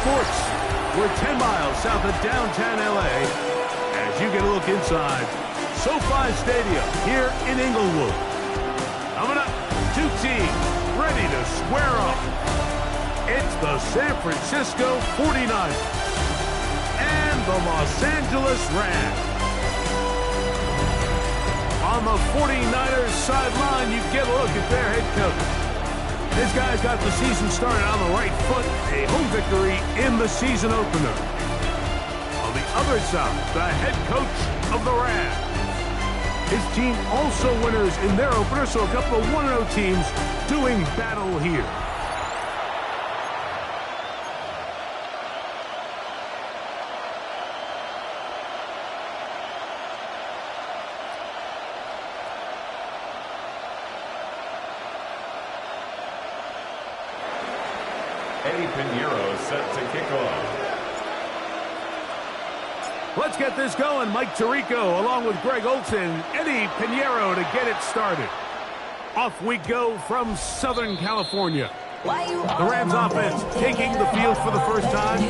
Sports. We're 10 miles south of downtown L.A. as you get a look inside SoFi Stadium here in Inglewood. Coming up, two teams ready to square off. It's the San Francisco 49ers and the Los Angeles Rams. On the 49ers sideline, you get a look at their head coach. This guy's got the season started on the right foot, a home victory in the season opener. On the other side, the head coach of the Rams. His team also winners in their opener, so a couple of 1-0 teams doing battle here. Eddie Pinheiro set to kick off. Let's get this going. Mike Tirico along with Greg Olson, Eddie Pinheiro to get it started. Off we go from Southern California. The Rams offense taking the field for the first time.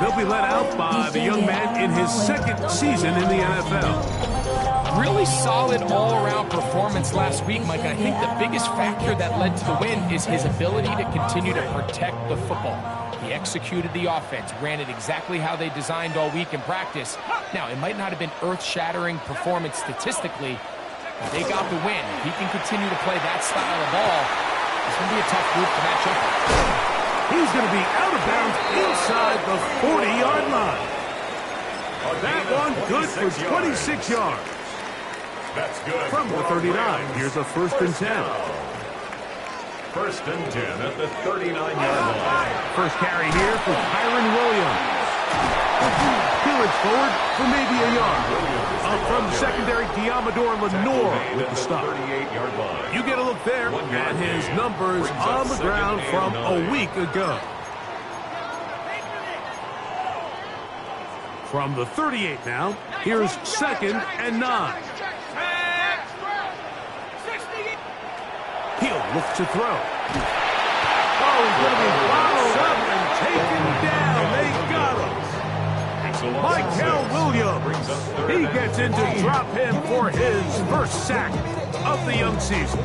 They'll be led out by the young man in his second season in the NFL. Really solid all-around performance last week, Mike. And I think the biggest factor that led to the win is his ability to continue to protect the football. He executed the offense, ran it exactly how they designed all week in practice. Now, it might not have been earth-shattering performance statistically, but they got the win. If he can continue to play that style of ball, it's going to be a tough group to match up with. He's going to be out of bounds inside the 40-yard line. That one good for 26 yards. That's good. From the 39, here's a 1st and 10. 1st and 10 at the 39-yard line. First carry here for Kyron Williams. Peelage forward for maybe a yard. Up from secondary, Diamador Lenore with the stop. 38-yard line. You get a look there at his numbers on the ground from a week ago. From the 38 now, here's 2nd and 9. He'll look to throw. Oh, he's going to be bottled up and taken down. They got him. Michael Williams. He gets in to drop him for his first sack of the young season.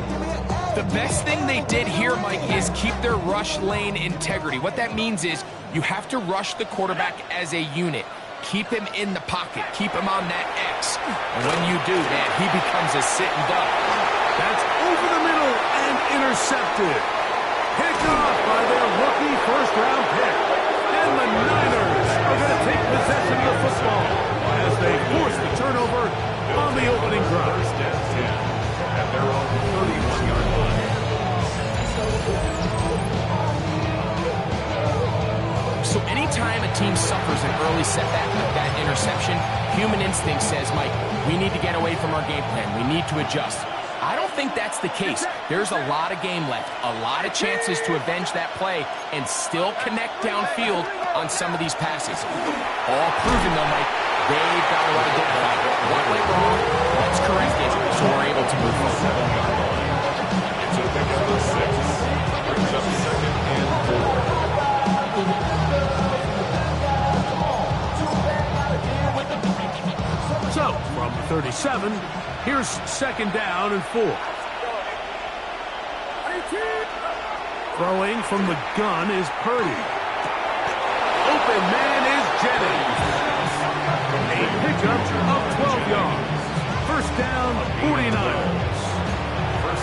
The best thing they did here, Mike, is keep their rush lane integrity. What that means is you have to rush the quarterback as a unit. Keep him in the pocket. Keep him on that X. And when you do, man, he becomes a sitting duck. That's over the middle and intercepted. Picked off by their rookie first-round pick. And the Niners are going to take possession of the football as they force the turnover on the opening drive. 1st and 10 at their own 31-yard line. So anytime a team suffers an early setback like that interception, human instinct says, Mike, we need to get away from our game plan. We need to adjust. I don't think that's the case. There's a lot of game left, a lot of chances to avenge that play and still connect downfield on some of these passes. All proven, though, Mike, they've got to identify what went wrong, let's correct it, so we're able to move forward. It's a pick up the 6. Brings up 2nd and 4. So, from the 37, here's 2nd down and 4. Throwing from the gun is Purdy. Open man is Jennings. A pickup of 12 yards. 1st down, 49ers.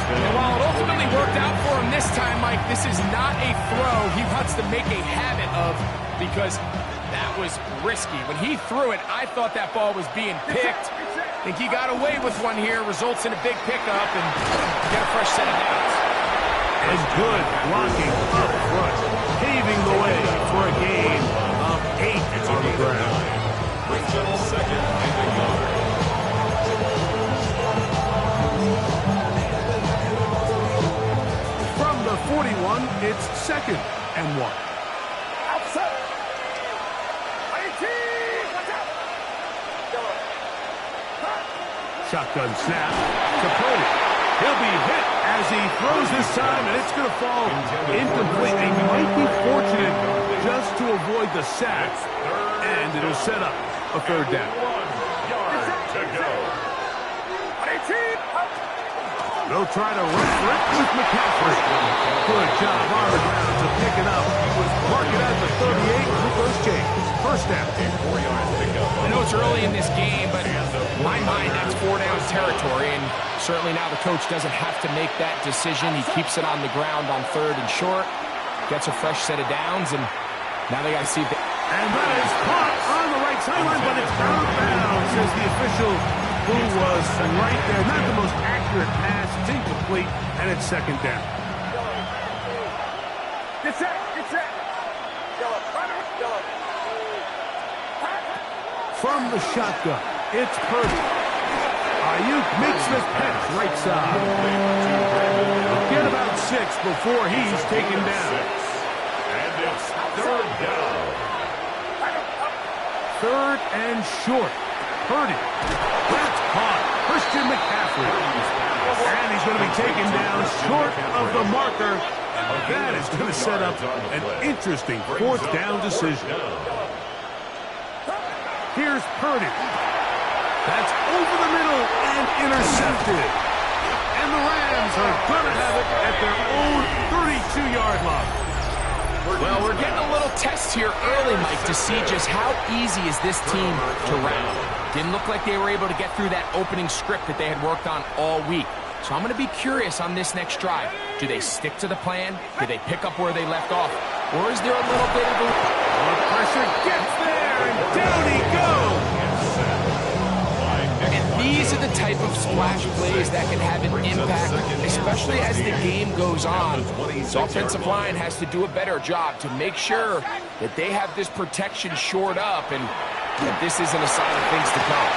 And while it ultimately worked out for him this time, Mike, this is not a throw he wants to make a habit of because that was risky. When he threw it, I thought that ball was being picked. I think he got away with one here, results in a big pickup, and get a fresh set of downs. And good blocking up front, paving the way for a gain of 8 on the ground. Brings up 2nd and a yard. From the 41, it's 2nd and 1. Shotgun snap to Purdy. He'll be hit as he throws this time, and it's going to fall incomplete. He might be fortunate just to avoid the sack, and it'll set up a third down. 1 yard to go. They'll try to run for it with McCaffrey. Good job on the ground to pick it up. Mark it at the 38 with those chains. First down. 4 yards to go. I know it's early in this game, but in my mind, that's 4 down territory, and certainly now the coach doesn't have to make that decision. He keeps it on the ground on 3rd and short, gets a fresh set of downs, and now they got to see if they... And that is caught on the right sideline, but it's out of bounds, says the official who was right there. Not the most accurate pass. It's incomplete, and it's 2nd down. Get set, get set. From the shotgun, it's Purdy. Ayuk makes the catch right side. Get about 6 before he's taken down. And it's 3rd down. 3rd and short. Purdy. That's caught. Christian McCaffrey. And he's going to be taken down short of the marker. That is going to set up an interesting 4th down decision. Here's Purdy. That's over the middle and intercepted. And the Rams are going to have it at their own 32-yard line. Well, we're getting a little test here early, Mike, to see just how easy is this team to round. Didn't look like they were able to get through that opening script that they had worked on all week. So I'm going to be curious on this next drive. Do they stick to the plan? Do they pick up where they left off? Or is there a little bit of a... The pressure gets there, and down he goes. And these are the type of splash plays that can have an impact, especially as the game goes on. This offensive line has to do a better job to make sure that they have this protection shored up and that this isn't a sign of things to come.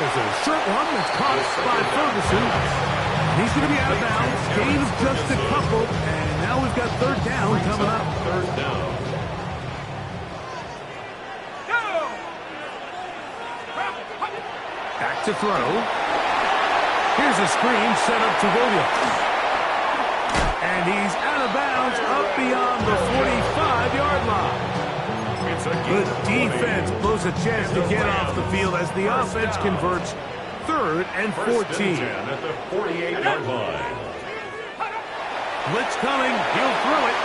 There's a short one that's caught by Ferguson. He's going to be out of bounds. Gain of just a couple, and now we've got 3rd down coming up. 3rd down. Back to throw. Here's a screen set up to Williams. And he's out of bounds up beyond the 45-yard line. The defense blows a chance to get off the field as the offense converts 3rd and 14. At the 48-yard line. Blitz coming. He'll throw it.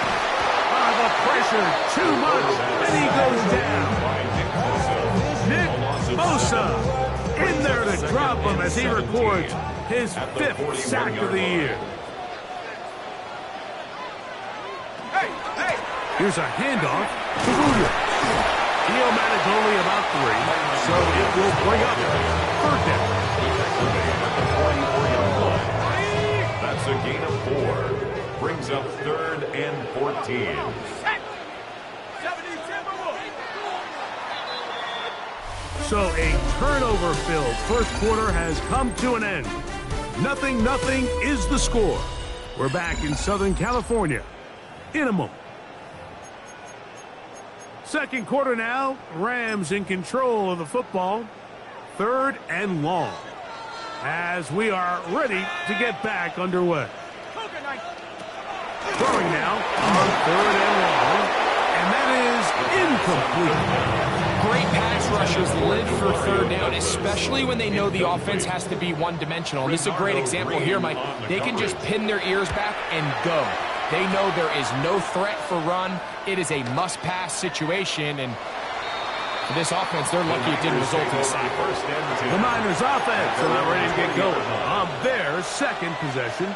The pressure too much, and he goes down. Nick Bosa in there to drop him as he records his 5th sack of the year. Here's a handoff to Williams. He'll manage only about 3, so it will bring up 3rd down. That's a gain of 4. Brings up 3rd and 14. So a turnover-filled 1st quarter has come to an end. 0-0 is the score. We're back in Southern California in a moment. 2nd quarter now. Rams in control of the football. 3rd and long. As we are ready to get back underway. Throwing now on 3rd and long. And that is incomplete. Great pass rushers live for 3rd down, especially when they know the offense has to be one-dimensional. This is a great example here, Mike. They can just pin their ears back and go. They know there is no threat for run. It is a must-pass situation, and for this offense, they're lucky it didn't result in a sack. The Niners offense are not ready to get going on their 2nd possession.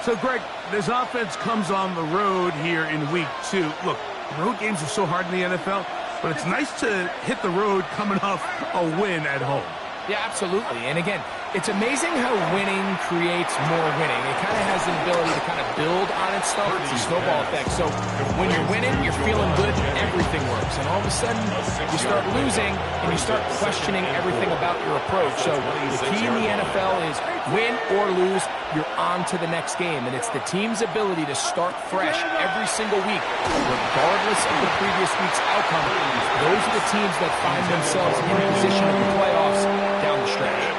So, Greg, this offense comes on the road here in week 2. Look, road games are so hard in the NFL, but it's nice to hit the road coming off a win at home. Yeah, absolutely. And again, it's amazing how winning creates more winning. It kind of has the ability to kind of build on itself. It's a snowball effect. So when you're winning, you're feeling good, everything works. And all of a sudden, you start losing, and you start questioning everything about your approach. So the key in the NFL is win or lose, you're on to the next game. And it's the team's ability to start fresh every single week, regardless of the previous week's outcome. Those are the teams that find themselves in position of the playoffs down the stretch.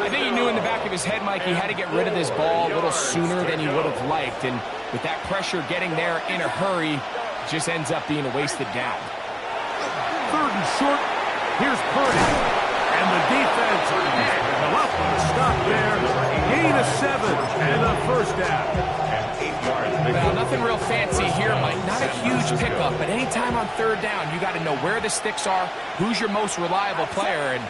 I think he knew in the back of of his head, Mike. He had to get rid of this ball a little sooner than he would have liked. And with that pressure getting there in a hurry, it just ends up being a wasted down. 3rd and short. Here's Purdy. And the defense can't come up with a stop there. Gain of 7 and a first down. Well, nothing real fancy here, Mike. Not a huge pickup, but anytime on 3rd down, you got to know where the sticks are, who's your most reliable player, and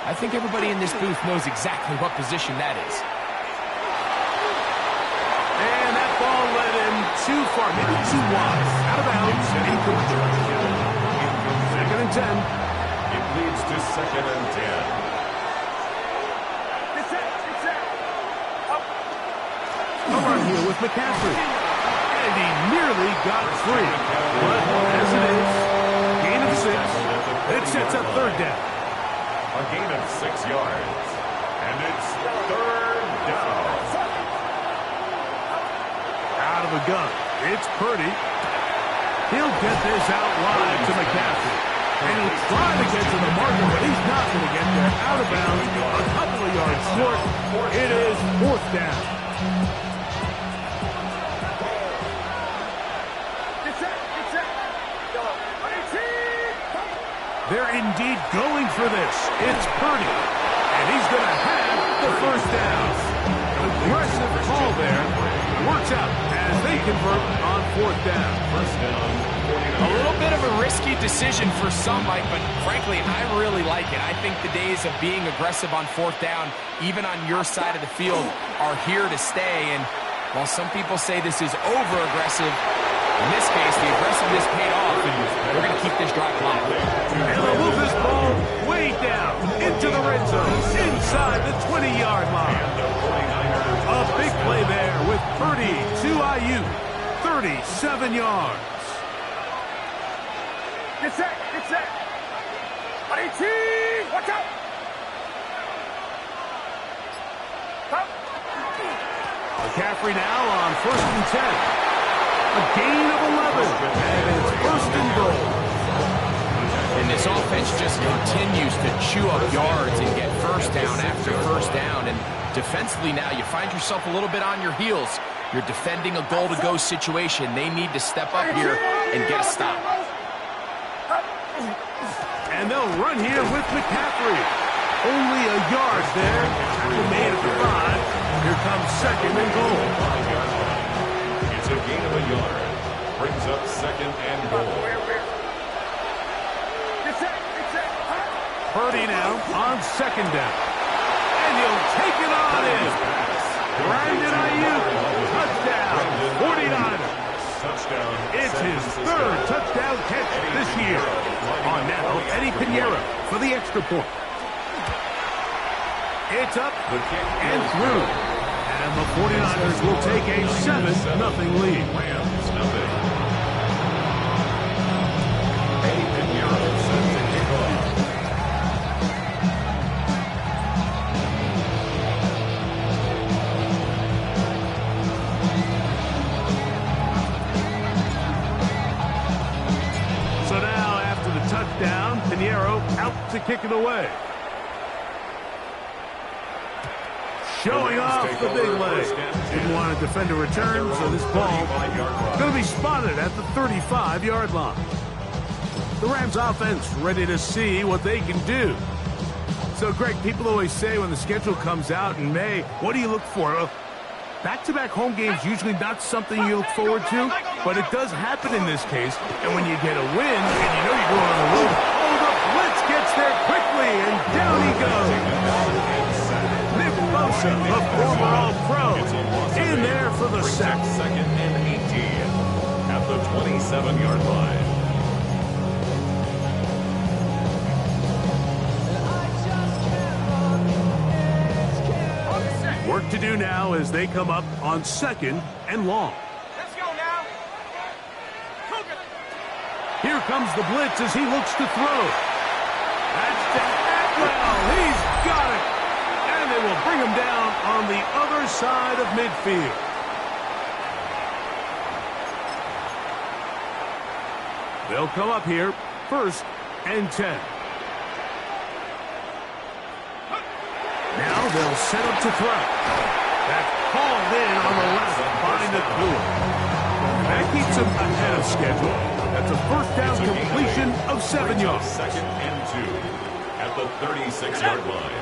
I think everybody in this booth knows exactly what position that is. And that ball led him too far, maybe too wide. Out of bounds. 2nd and 10. It leads to 2nd and 10. Over here with McCaffrey. And he nearly got free. But as it is, gain of 6. It sets up 3rd down. A gain of 6 yards. And it's 3rd down. Out of the gun. It's Purdy. He'll get this out wide to McCaffrey. And he'll try to get to the marker, but he's not going to get there. Out of bounds, a couple of yards short. It is 4th down. They're indeed going for this. It's Purdy. And he's going to have the 1st down. Aggressive call there. Works out as they convert on 4th down. 1st down. A little bit of a risky decision for some, Mike, but frankly, I really like it. I think the days of being aggressive on 4th down, even on your side of the field, are here to stay. And while some people say this is over-aggressive, in this case, the aggressiveness paid off, and we're going to keep this drive alive. And they'll move this ball way down into the red zone, inside the 20-yard line. A big play there with Purdy to Ayuk, 37 yards. Get set, get set. Watch out. McCaffrey now on 1st and 10. A gain of 11, and it's 1st and goal. And this offense just continues to chew up yards and get 1st down after 1st down. And defensively now, you find yourself a little bit on your heels. You're defending a goal-to-go situation. They need to step up here and get a stop. And they'll run here with McCaffrey. Only a yard there. Tackle made at the 5. Here comes 2nd and goal. It's a gain of a yard. Brings up 2nd and goal. Purdy now on 2nd down. And he'll take it on in. Brandon Ayuk, touchdown, 49ers. Touchdown. It's his 3rd touchdown catch this year. On now, Eddie Pinheiro for the extra point. It's up and through. And the 49ers will take a 7-0 lead. Rams, nothing. Eddie Pinheiro set to kick off. So now, after the touchdown, Pinheiro out to kick it away. Showing off the big leg. Didn't want to defend a return, so this ball going to be spotted at the 35-yard line. The Rams offense ready to see what they can do. So, Greg, people always say when the schedule comes out in May, what do you look for? Back-to-back home games usually not something you look forward to, but it does happen in this case. And when you get a win and you know you're going on the road, oh, the blitz gets there quickly, and down he goes. The former All-Pro, in there for the sack. 2nd and 18 at the 27-yard line. Work to do now as they come up on 2nd and long. Let's go now. Here comes the blitz as he looks to throw. That's to Atwell. He's got it. And they will bring him down on the other side of midfield. They'll come up here, 1st and 10. Now Now they'll set up to throw. That's called in on the left by Nakua. That keeps him ahead of schedule. That's a first down completion of 7 yards. Second and 2 at the 36-yard line.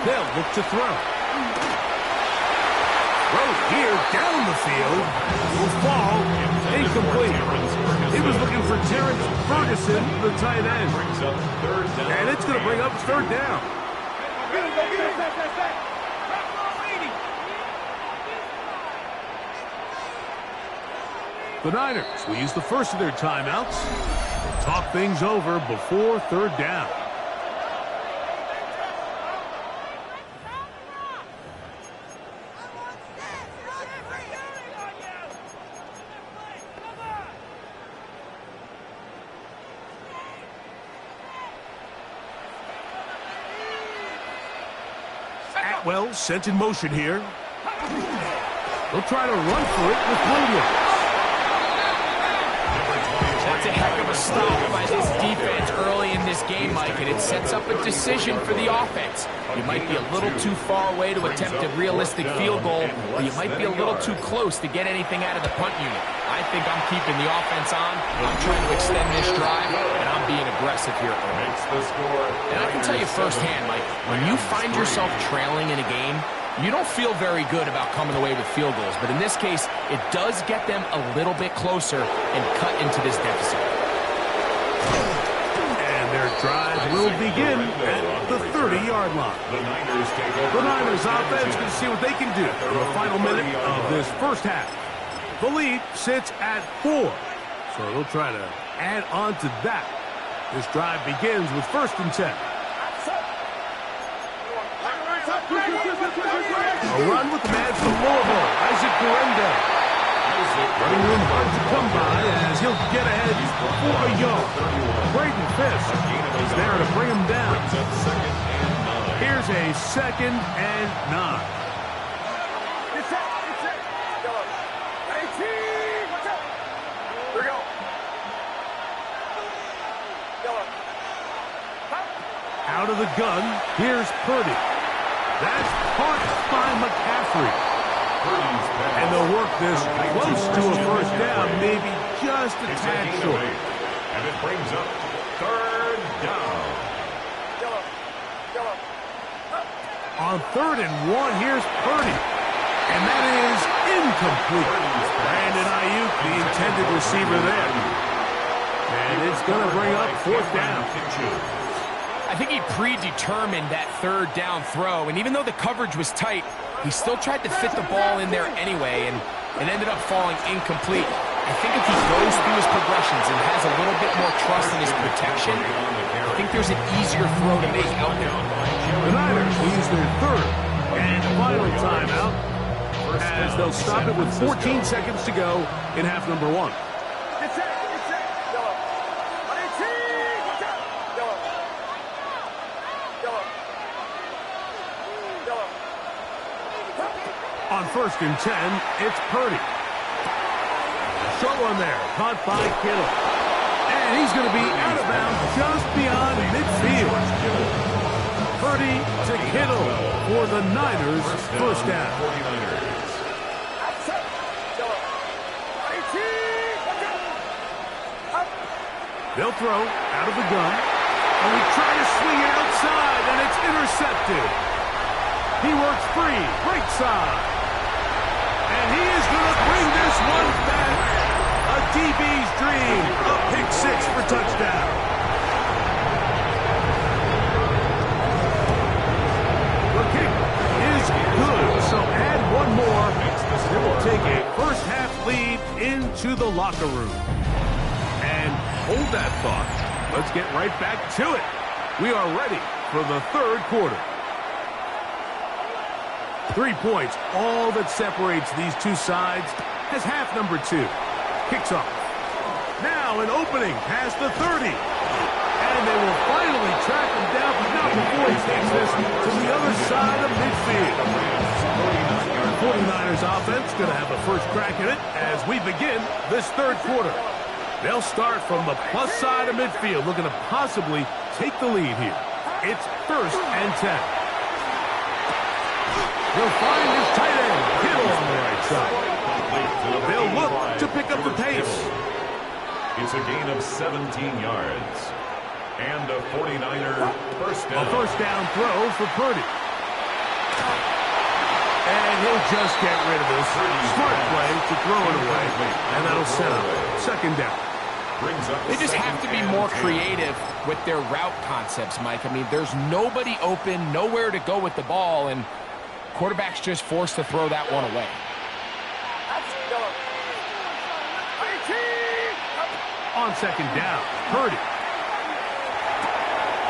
They'll look to throw. Throw here down the field. Will fall incomplete. He was looking for Terrence Ferguson, the tight end. And it's going to bring up third down. The Niners will use the first of their timeouts. Talk things over before third down. Atwell sent in motion here. They'll try to run for it with Williams. That's a heck of a stop by this defense early in this game, Mike, and it sets up a decision for the offense. You might be a little too far away to attempt a realistic field goal, but you might be a little too close to get anything out of the punt unit. I think I'm keeping the offense on. I'm trying to extend this drive, and I'm being aggressive here. And I can tell you firsthand, Mike, when you find yourself trailing in a game, you don't feel very good about coming away with field goals, but in this case, it does get them a little bit closer and cut into this deficit. And their drive will begin at the 30-yard line. The Niners offense can see what they can do in the final minute of this first half. The lead sits at 4, so they'll try to add on to that. This drive begins with 1st and 10. A run with the man from Louisville, Isaac Guerendo. Running room hard to come by as he'll get ahead for a yard. Braden Fisk is there to bring him down. Here's a 2nd and 9. Out of the gun, here's Purdy. That's caught by McCaffrey. And they'll work this close to a first down, maybe just a tad short. And it brings up third down. On 3rd and 1, here's Purdy. And that is incomplete. Brandon Ayuk, the intended receiver there. And it's going to bring up 4th down. I think he predetermined that 3rd down throw, and even though the coverage was tight, he still tried to fit the ball in there anyway, and it ended up falling incomplete. I think if he goes through his progressions and has a little bit more trust in his protection, I think there's an easier throw to make out there. The Niners will use their 3rd and final timeout as they'll stop it with 14 seconds to go in half number 1. On 1st and 10, it's Purdy. Short one there, caught by Kittle. And he's going to be out of bounds just beyond midfield. Purdy to Kittle for the Niners' first down. They'll throw out of the gun. And we try to swing it outside, and it's intercepted. He works free, right side. And he is going to bring this one back. A DB's dream. A pick 6 for touchdown. The kick is good, so add one more. It will take a first half lead into the locker room. And hold that thought. Let's get right back to it. We are ready for the 3rd quarter. 3 points, all that separates these two sides, as half number 2 kicks off. Now an opening past the 30. And they will finally track him down, but not before he takes this to the other side of midfield. 49ers offense going to have the first crack at it as we begin this 3rd quarter. They'll start from the plus side of midfield, looking to possibly take the lead here. It's 1st and 10. He'll find his tight end, Kittle on the right side. They'll look to pick up the pace. It's a gain of 17 yards. And a 49er first down. A first down throw for Purdy. And he'll just get rid of this. Smart play to throw it away. And that'll set up 2nd down. They just have to be more creative with their route concepts, Mike. I mean, there's nobody open, nowhere to go with the ball, and quarterback's just forced to throw that one away. On 2nd down, Purdy.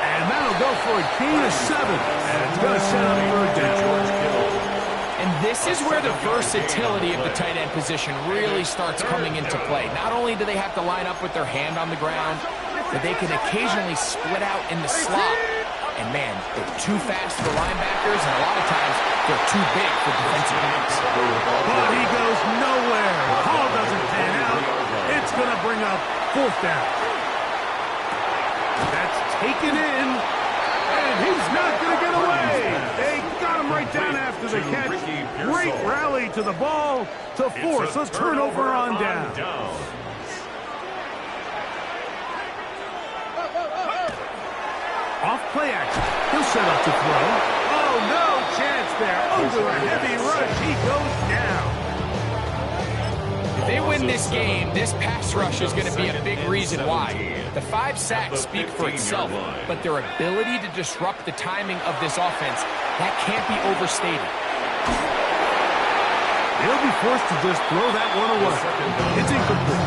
And that'll go for a gain of 7. And it's going to set up 3rd down. And this is where the versatility of the tight end position really starts coming into play. Not only do they have to line up with their hand on the ground, but they can occasionally split out in the slot. And man, they're too fast for linebackers, and a lot of times they're too big for defensive backs. But he goes nowhere. The call doesn't pan out. It's going to bring up 4th down. That's taken in, and he's not going to get away. They got him right down after the catch. Great rally to the ball to force a turnover on down. Off play action. He'll set up to throw. Oh, no chance there. Under a heavy rush, he goes down. If they win this game, this pass rush is going to be a big reason why. The 5 sacks speak for itself, but their ability to disrupt the timing of this offense, that can't be overstated. They'll be forced to just throw that one away. It's incomplete.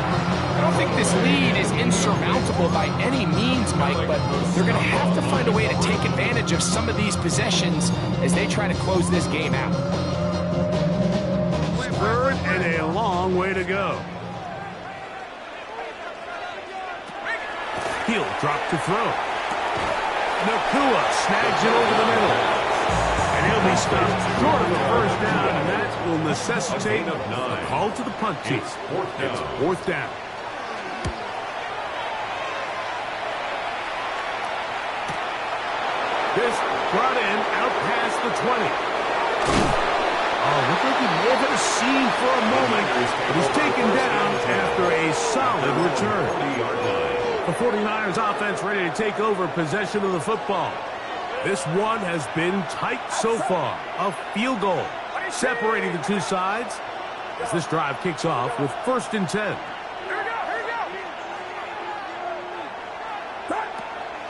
I don't think this lead is insurmountable by any means, Mike, but they're going to have to find a way to take advantage of some of these possessions as they try to close this game out. 3rd and a long way to go. He'll drop to throw. Nakua snags it over the middle. And he'll be stopped short of the 1st down, and that will necessitate a call to the punt team. It's 4th down. This brought in out past the 20. Oh, looked like he may have had a seam for a moment, but he's taken down after a solid return. The 49ers offense ready to take over possession of the football. This one has been tight so far. A field goal separating the two sides as this drive kicks off with 1st and 10.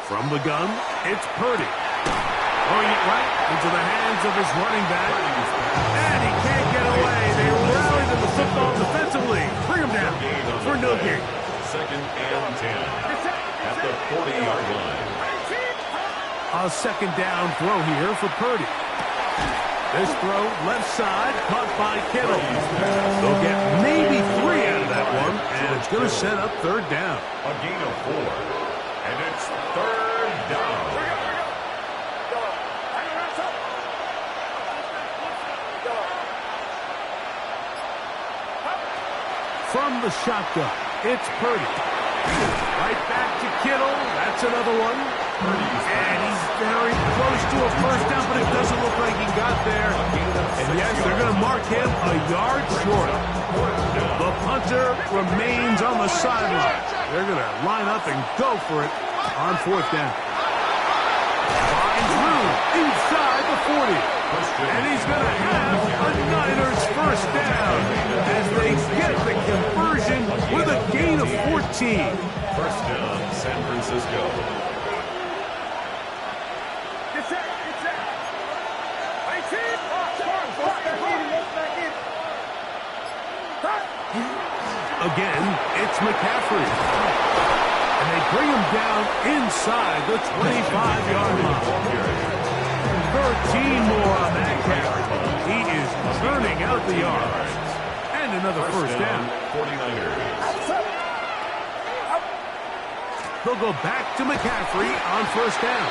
From the gun, it's Purdy. Throwing it right into the hands of his running back. And he can't get away. They rally to the football defensively. Bring him down for no gain. 2nd and 10 at the 40-yard line. A 2nd down throw here for Purdy. This throw left side caught by Kittle. They'll get maybe 3 out of that one, and it's going to set up 3rd down. A gain of 4, and it's 3rd down. From the shotgun, it's Purdy. Right back to Kittle. That's another one. And he's very close to a 1st down, but it doesn't look like he got there. And yes, they're going to mark him a yard short. The punter remains on the sideline. They're going to line up and go for it on 4th down. Line through inside the 40. And he's going to have a Niners 1st down as they get the conversion with a gain of 14. 1st down, San Francisco. Again, it's McCaffrey. And they bring him down inside the 25-yard line. 13 more on that carry. He is turning out the yards. And another 1st down. 49ers. They'll go back to McCaffrey on 1st down.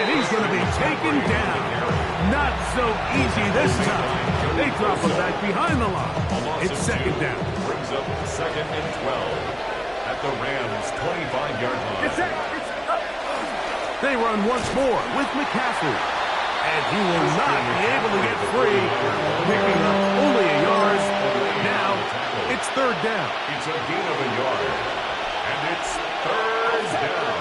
And he's going to be taken down. Not so easy this time. They drop him back behind the line. It's 2nd down. Brings up 2nd and 12 at the Rams' 25-yard line. They run once more with McCaffrey. And he will not be able to get free, picking up only a yard. Now, it's third down. It's a gain of a yard. And it's third down.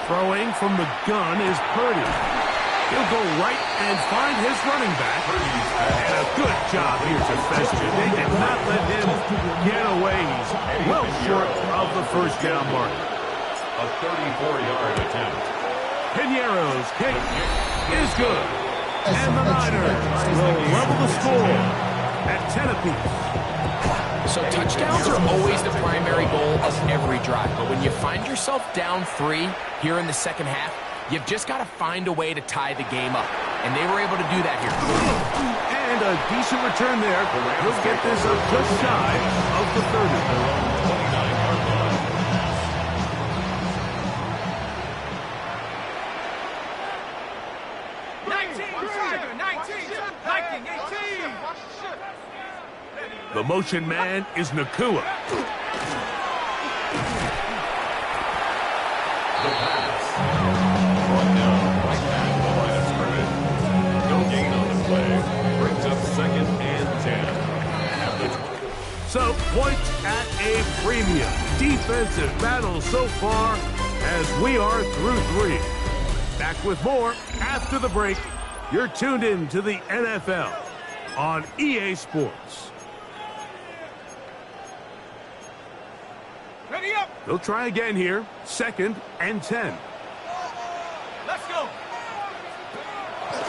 Throwing from the gun is Purdy. He'll go right and find his running back. And a good job here defensively. They did not let him get away. He's well short of the first down mark. A 34-yard attempt. Piñeiro's kick is good. And the Niners will level the score at 10 apiece. So touchdowns are always the primary goal of every drive. But when you find yourself down 3 here in the second half, you've just got to find a way to tie the game up. And they were able to do that here. And a decent return there. He'll get this up just shy of the 30. 29-yard line. The motion man is Nakua. The pass. Brought down right back to the line of scrimmage. No gain on the play. Brings up second and 10. At the So, points at a premium. Defensive battle so far as we are through 3. Back with more after the break. You're tuned in to the NFL on EA Sports. Ready up. They'll try again here. Second and 10. Let's go.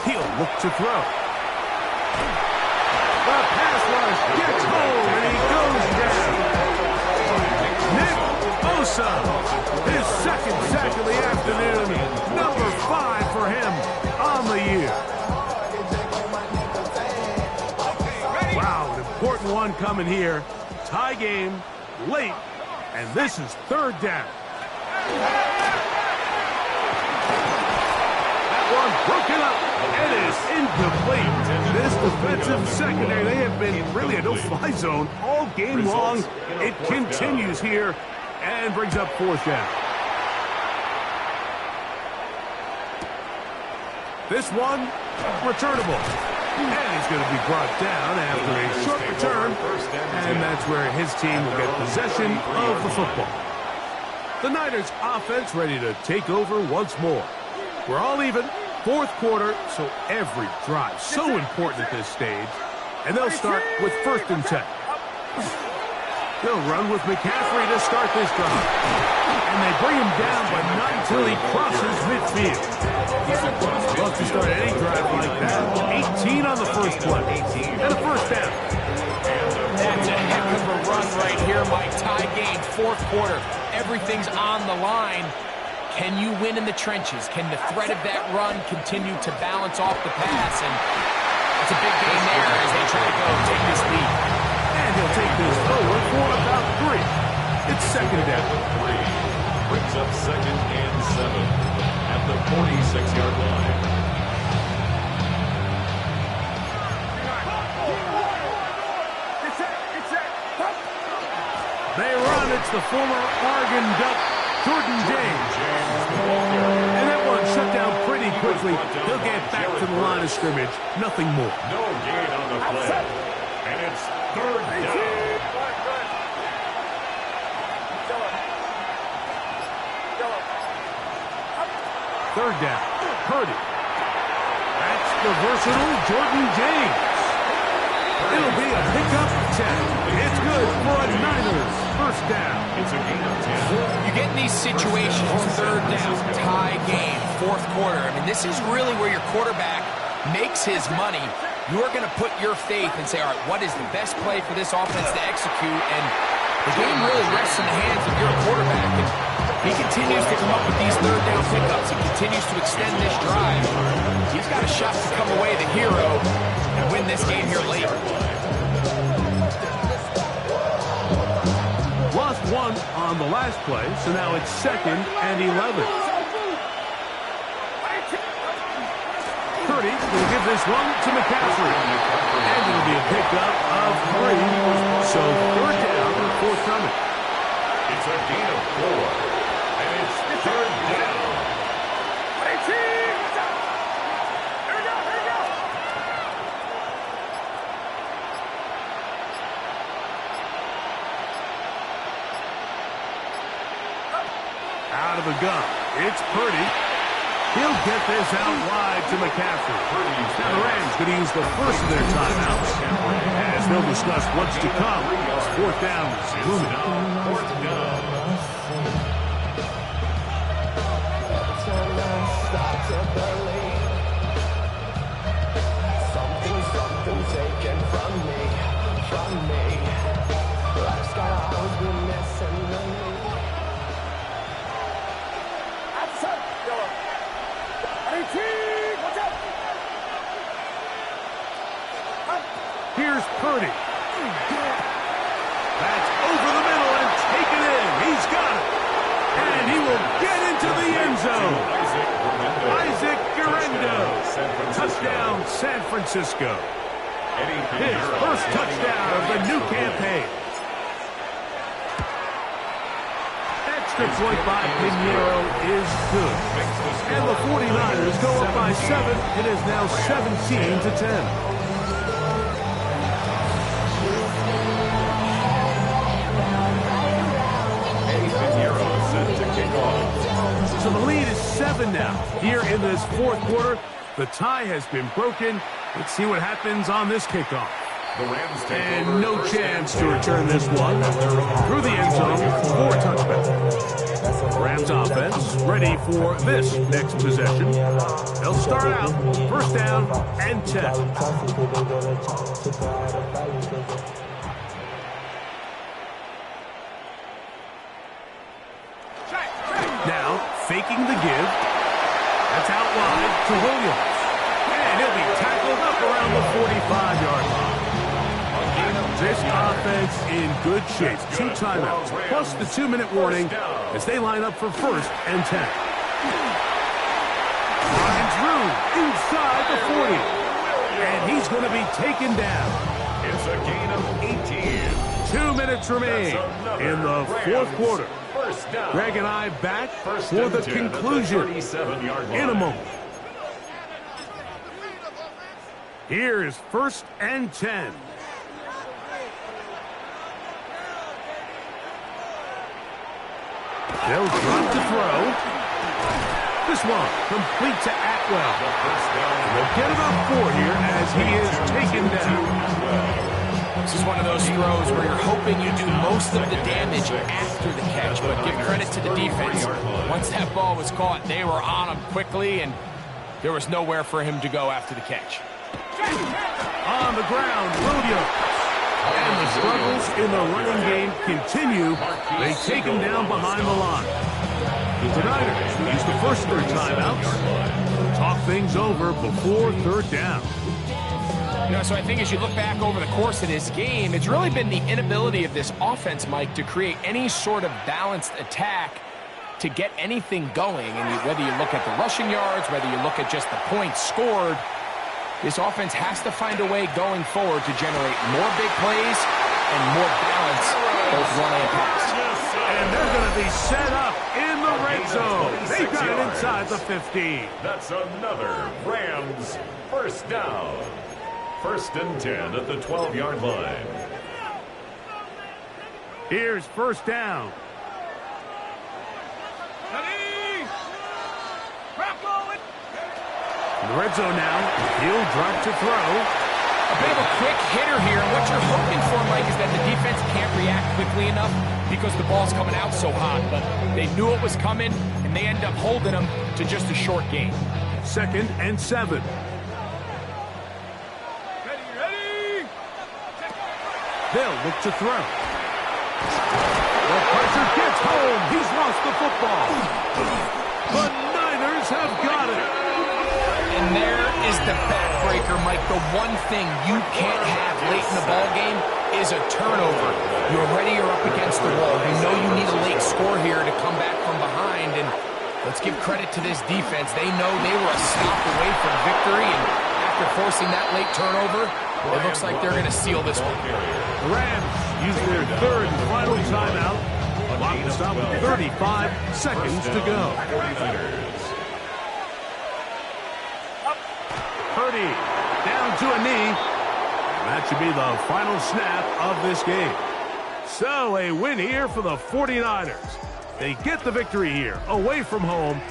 He'll look to throw. The pass rush gets home and he goes down. Nick Bosa, his second sack of the afternoon. Number 5 for him on the year. Wow, an important one coming here. Tie game, late, and this is third down. One broken up. It is incomplete. This defensive secondary, they have been really a no-fly zone all game long. It continues here and brings up fourth down. This one, returnable. And he's going to be brought down after a short return. And that's where his team will get possession of the football. The Niners offense ready to take over once more. We're all even, fourth quarter, so every drive so important at this stage. And they'll start with first and 10. They'll run with McCaffrey to start this drive. And they bring him down, but not until he crosses midfield. Love to start any drive like that. 18 on the first play. And a first down. That's a heck of a run right here, Mike. Tie game, fourth quarter. Everything's on the line. Can you win in the trenches? Can the threat of that run continue to balance off the pass? And it's a big game there as they try to go take this lead. And he'll take this forward for about 3. It's second down. 3 brings up second and 7 at the 46-yard line. They run. It's the former Oregon Duck, Jordan James. And that one shut down pretty quickly. He'll get back to the line of scrimmage. Nothing more. No gain on the play. And it's third down. Third down. Purdy. That's the versatile Jordan James. It'll be a pickup of 10. It's good for a Niners first down. It's a gain of 10. You get in these situations, third down, tie game, fourth quarter. I mean, this is really where your quarterback makes his money. You're going to put your faith and say, all right, what is the best play for this offense to execute? And the game really rests in the hands of your quarterback. And he continues to come up with these third down pickups. He continues to extend this drive. He's got a shot to come away the hero and win this game here late. Lost one on the last play, so now it's second and 11. Purdy Brady's going to give this one to McCaffrey. And it'll be a pickup of 3. So third down and fourth coming. It's a gain of 4. And it's third down. Out of the gun. It's Purdy. He'll get this out wide to McCaffrey. Now the Rams going to use the first of their timeouts. As they'll discuss what's to come. As fourth down is looming. Fourth down. Something taken from me. Life's got always been missing me. Here's Purdy. That's over the middle and taken in. He's got it. And he will get into the end zone. Isaac Guerrero. Touchdown, San Francisco. His first touchdown of the new campaign. Extra point by Pinheiro is good. And the 49ers go up by 7. It is now 17-10. So the lead is 7 now. Here in this fourth quarter, the tie has been broken. Let's see what happens on this kickoff. And no chance to return this one. Through the end zone for a touchback. Rams offense ready for this next possession. They'll start out first down and 10. Now, faking the give. That's out wide to Williams. And he'll be tackled up around the 45-yard line. This offense in good shape. 2 timeouts, plus the 2-minute warning as they line up for first and 10. Finds room inside the 40. And he's going to be taken down. It's a gain of 18. 2 minutes remain in the fourth quarter. Greg and I back for the conclusion in a moment. Here's first and 10. They'll drop to throw. This one complete to Atwell. They'll get about 4 here as he is taken down. This is one of those throws where you're hoping you do most of the damage after the catch, but give credit to the defense. Once that ball was caught, they were on him quickly, and there was nowhere for him to go after the catch. On the ground, Williams. And the struggles in the running game continue. They take him down behind the line. The Niners use the first of their timeouts. Talk things over before third down. You know, so I think as you look back over the course of this game, it's really been the inability of this offense, Mike, to create any sort of balanced attack to get anything going. And whether you look at the rushing yards, whether you look at just the points scored, this offense has to find a way going forward to generate more big plays and more balance, both run and pass. And they're going to be set up in the red zone. They've got it inside the 15. That's another Rams first down. First and 10 at the 12-yard line. Here's first down. In the red zone now, he'll drop to throw. A bit of a quick hitter here, and what you're hoping for, Mike, is that the defense can't react quickly enough because the ball's coming out so hot. But they knew it was coming, and they end up holding them to just a short gain. Second and 7. They'll look to throw. The pressure gets home. He's lost the football. The Niners have got it. And there is the backbreaker, Mike. The one thing you can't have late in the ball game is a turnover. You're ready, you're up against the wall. You know you need a late score here to come back from behind, and Let's give credit to this defense. They know they were a stop away from victory, and after forcing that late turnover, it looks like they're going to seal this one. The Rams use their third and final timeout. Clock will stop with 35 seconds to go. Purdy down to a knee. That should be the final snap of this game. So a win here for the 49ers. They get the victory here, away from home,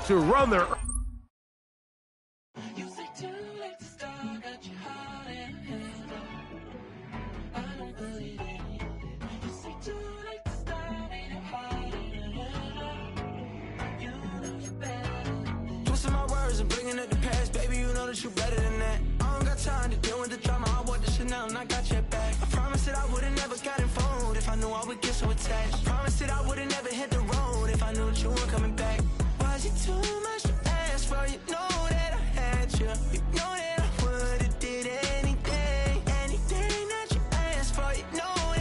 to run their... Twisting my words and bringing up the past, baby, you know that you better than that. I don't got time to deal with the drama. I want the Chanel and I got your back. I promised that I would've never gotten phone if I knew I would get so attached. I promised that I would've never hit the road if I knew that you weren't coming back. Was it too much to ask for? You know that I had you. You know that